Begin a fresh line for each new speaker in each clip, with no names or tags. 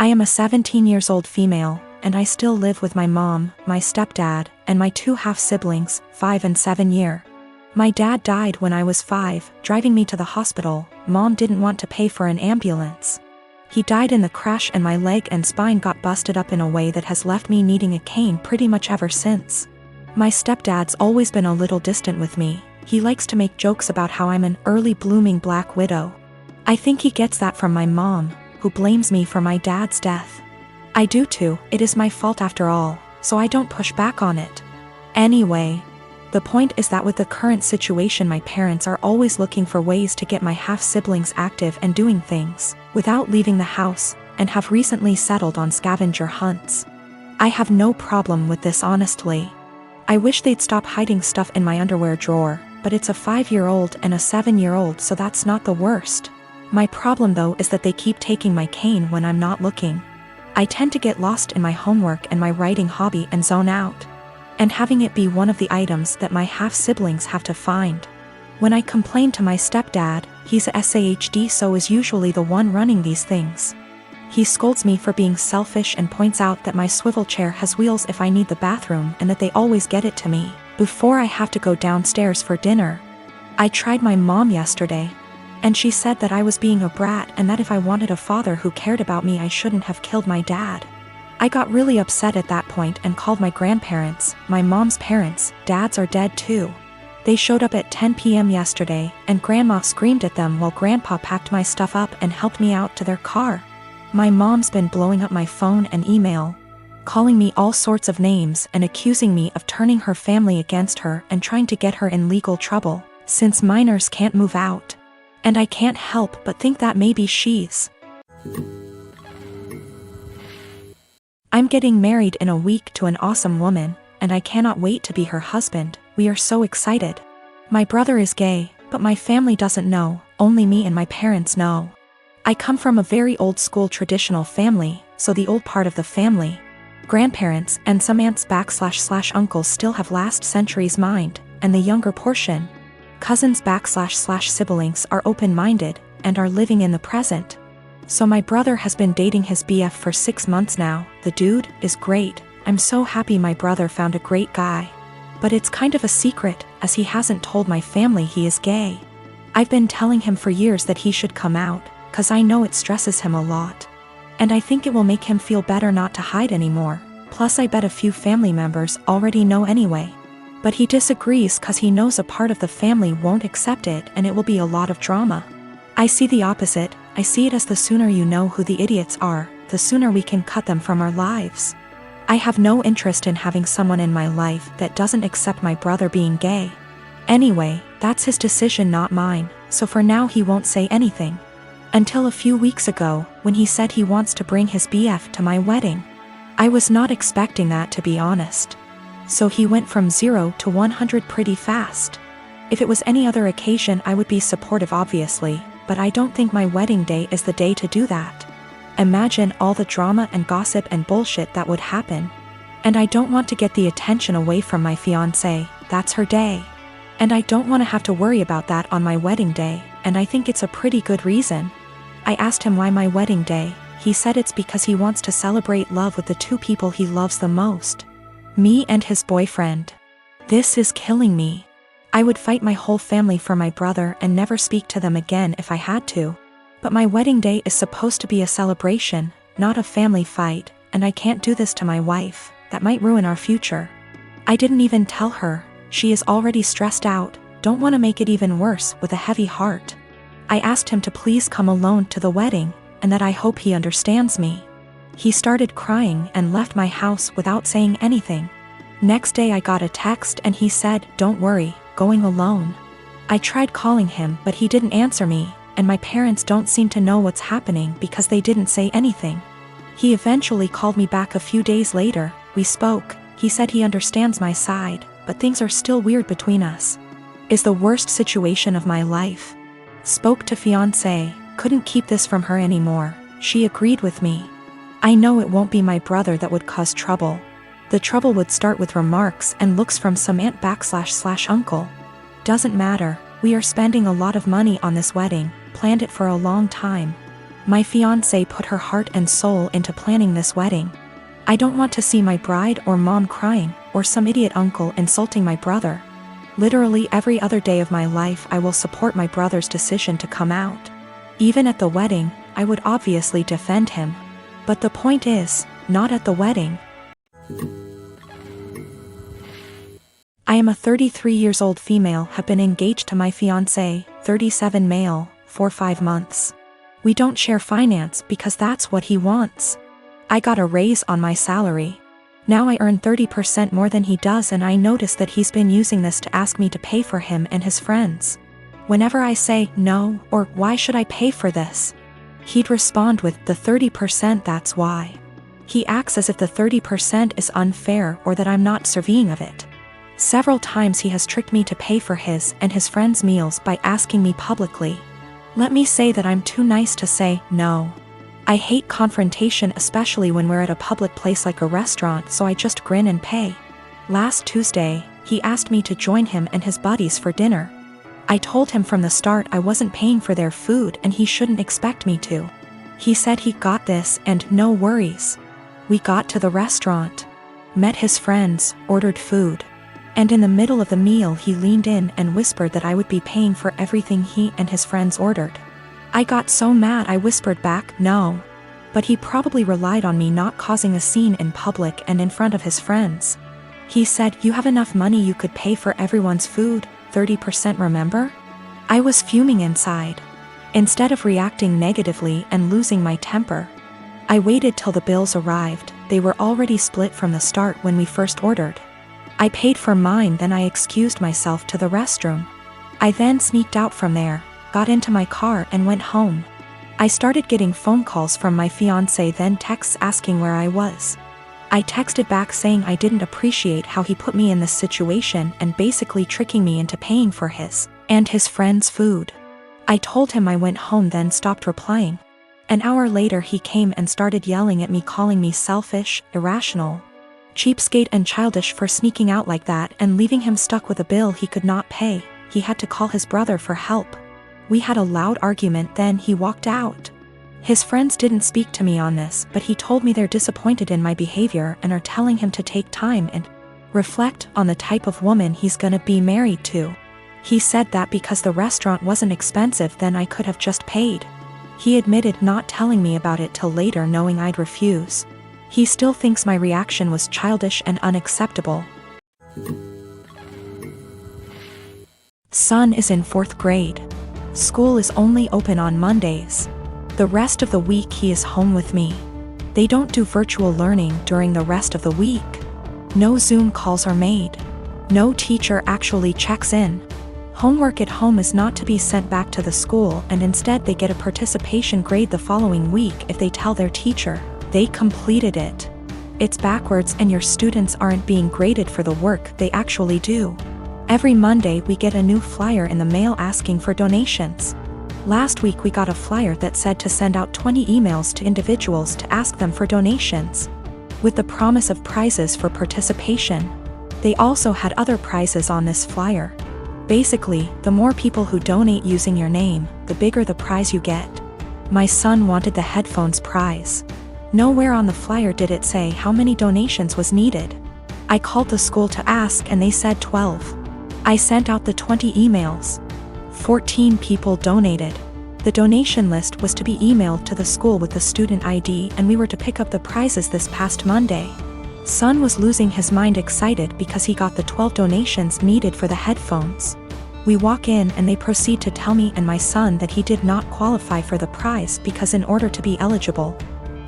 I am a 17 years old female, and I still live with my mom, my stepdad, and my two half-siblings, 5 and 7 year. My dad died when I was 5, driving me to the hospital. Mom didn't want to pay for an ambulance. He died in the crash and my leg and spine got busted up in a way that has left me needing a cane pretty much ever since. My stepdad's always been a little distant with me. He likes to make jokes about how I'm an early blooming black widow. I think he gets that from my mom, who blames me for my dad's death. I do too, it is my fault after all, so I don't push back on it. Anyway, the point is that with the current situation my parents are always looking for ways to get my half-siblings active and doing things, without leaving the house, and have recently settled on scavenger hunts. I have no problem with this honestly. I wish they'd stop hiding stuff in my underwear drawer, but it's a 5-year-old and a 7-year-old, so that's not the worst. My problem though is that they keep taking my cane when I'm not looking. I tend to get lost in my homework and my writing hobby and zone out. And having it be one of the items that my half-siblings have to find. When I complain to my stepdad, he's a SAHD, so is usually the one running these things. He scolds me for being selfish and points out that my swivel chair has wheels if I need the bathroom and that they always get it to me before I have to go downstairs for dinner. I tried my mom yesterday, and she said that I was being a brat and that if I wanted a father who cared about me I shouldn't have killed my dad. I got really upset at that point and called my grandparents, my mom's parents. Dads are dead too. They showed up at 10 p.m. yesterday, and Grandma screamed at them while Grandpa packed my stuff up and helped me out to their car. My mom's been blowing up my phone and email, calling me all sorts of names and accusing me of turning her family against her and trying to get her in legal trouble, since minors can't move out. And I can't help but think that maybe she's. I'm getting married in a week to an awesome woman, and I cannot wait to be her husband. We are so excited. My brother is gay, but my family doesn't know, only me and my parents know. I come from a very old school traditional family, so the old part of the family, grandparents and some aunts/uncles still have last century's mind, and the younger portion, cousins/siblings are open-minded and are living in the present. So my brother has been dating his BF for 6 months now. The dude is great. I'm so happy my brother found a great guy. But it's kind of a secret, as he hasn't told my family he is gay. I've been telling him for years that he should come out, cause I know it stresses him a lot. And I think it will make him feel better not to hide anymore. Plus I bet a few family members already know anyway. But he disagrees cause he knows a part of the family won't accept it and it will be a lot of drama. I see the opposite. I see it as the sooner you know who the idiots are, the sooner we can cut them from our lives. I have no interest in having someone in my life that doesn't accept my brother being gay. Anyway, that's his decision, not mine, so for now he won't say anything. Until a few weeks ago, when he said he wants to bring his BF to my wedding. I was not expecting that, to be honest. So he went from 0 to 100 pretty fast. If it was any other occasion I would be supportive obviously, but I don't think my wedding day is the day to do that. Imagine all the drama and gossip and bullshit that would happen. And I don't want to get the attention away from my fiancé. That's her day. And I don't want to have to worry about that on my wedding day, and I think it's a pretty good reason. I asked him why my wedding day. He said it's because he wants to celebrate love with the two people he loves the most. Me and his boyfriend. This is killing me. I would fight my whole family for my brother and never speak to them again if I had to. But my wedding day is supposed to be a celebration, not a family fight, and I can't do this to my wife. That might ruin our future. I didn't even tell her. She is already stressed out, don't want to make it even worse, with a heavy heart. I asked him to please come alone to the wedding, and that I hope he understands me. He started crying and left my house without saying anything. Next day I got a text and he said, "Don't worry, going alone." I tried calling him but he didn't answer me, and my parents don't seem to know what's happening because they didn't say anything. He eventually called me back a few days later. We spoke. He said he understands my side, but things are still weird between us. Is the worst situation of my life. Spoke to fiancé, couldn't keep this from her anymore. She agreed with me. I know it won't be my brother that would cause trouble. The trouble would start with remarks and looks from some aunt/uncle. Doesn't matter, we are spending a lot of money on this wedding, planned it for a long time. My fiancé put her heart and soul into planning this wedding. I don't want to see my bride or mom crying, or some idiot uncle insulting my brother. Literally every other day of my life I will support my brother's decision to come out. Even at the wedding, I would obviously defend him. But the point is, not at the wedding. I am a 33 years old female, have been engaged to my fiancé, 37 male, for 5 months. We don't share finance because that's what he wants. I got a raise on my salary. Now I earn 30% more than he does, and I notice that he's been using this to ask me to pay for him and his friends. Whenever I say no, or why should I pay for this, he'd respond with the 30%, that's why. He acts as if the 30% is unfair or that I'm not deserving of it. Several times he has tricked me to pay for his and his friends' meals by asking me publicly. Let me say that I'm too nice to say no. I hate confrontation, especially when we're at a public place like a restaurant, so I just grin and pay. Last Tuesday, he asked me to join him and his buddies for dinner. I told him from the start I wasn't paying for their food and he shouldn't expect me to. He said he got this and no worries. We got to the restaurant, met his friends, ordered food. And in the middle of the meal he leaned in and whispered that I would be paying for everything he and his friends ordered. I got so mad I whispered back, no. But he probably relied on me not causing a scene in public and in front of his friends. He said, you have enough money, you could pay for everyone's food, 30%, remember? I was fuming inside. Instead of reacting negatively and losing my temper, I waited till the bills arrived. They were already split from the start when we first ordered. I paid for mine, then I excused myself to the restroom. I then sneaked out from there, got into my car and went home. I started getting phone calls from my fiancé, then texts asking where I was. I texted back saying I didn't appreciate how he put me in this situation and basically tricking me into paying for his and his friends' food. I told him I went home, then stopped replying. An hour later he came and started yelling at me, calling me selfish, irrational, cheapskate and childish for sneaking out like that and leaving him stuck with a bill he could not pay. He had to call his brother for help. We had a loud argument, then he walked out. His friends didn't speak to me on this, but he told me they're disappointed in my behavior and are telling him to take time and reflect on the type of woman he's gonna be married to. He said that because the restaurant wasn't expensive, then I could have just paid. He admitted not telling me about it till later, knowing I'd refuse. He still thinks my reaction was childish and unacceptable. Son is in 4th grade. School is only open on Mondays. The rest of the week he is home with me. They don't do virtual learning during the rest of the week. No Zoom calls are made. No teacher actually checks in. Homework at home is not to be sent back to the school, and instead they get a participation grade the following week if they tell their teacher they completed it. It's backwards, and your students aren't being graded for the work they actually do. Every Monday we get a new flyer in the mail asking for donations. Last week we got a flyer that said to send out 20 emails to individuals to ask them for donations, with the promise of prizes for participation. They also had other prizes on this flyer. Basically, the more people who donate using your name, the bigger the prize you get. My son wanted the headphones prize. Nowhere on the flyer did it say how many donations was needed. I called the school to ask and they said 12. I sent out the 20 emails. 14 people donated. The donation list was to be emailed to the school with the student ID, and we were to pick up the prizes this past Monday. Son was losing his mind excited because he got the 12 donations needed for the headphones. We walk in and they proceed to tell me and my son that he did not qualify for the prize because in order to be eligible,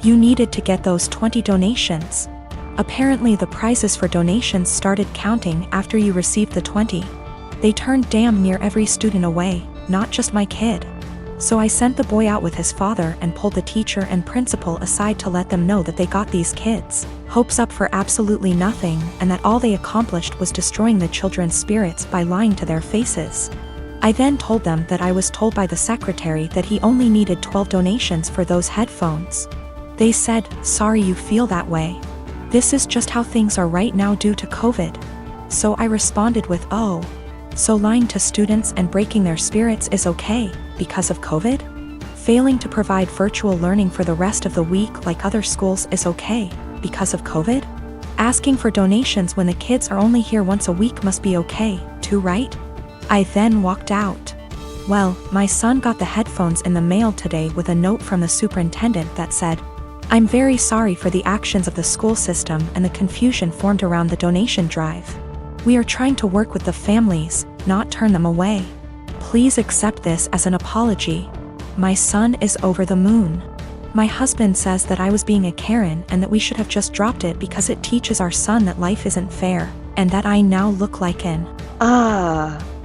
you needed to get those 20 donations. Apparently the prizes for donations started counting after you received the 20. They turned damn near every student away, not just my kid. So I sent the boy out with his father and pulled the teacher and principal aside to let them know that they got these kids' hopes up for absolutely nothing, and that all they accomplished was destroying the children's spirits by lying to their faces. I then told them that I was told by the secretary that he only needed 12 donations for those headphones. They said, "Sorry you feel that way. This is just how things are right now due to COVID." So I responded with, "Oh, so lying to students and breaking their spirits is okay, because of COVID?" Failing to provide virtual learning for the rest of the week like other schools is okay, because of COVID? Asking for donations when the kids are only here once a week must be okay, too, right? I then walked out. Well, my son got the headphones in the mail today with a note from the superintendent that said, "I'm very sorry for the actions of the school system and the confusion formed around the donation drive. We are trying to work with the families, not turn them away. Please accept this as an apology." My son is over the moon. My husband says that I was being a Karen and that we should have just dropped it because it teaches our son that life isn't fair, and that I now look like an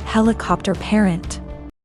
helicopter parent.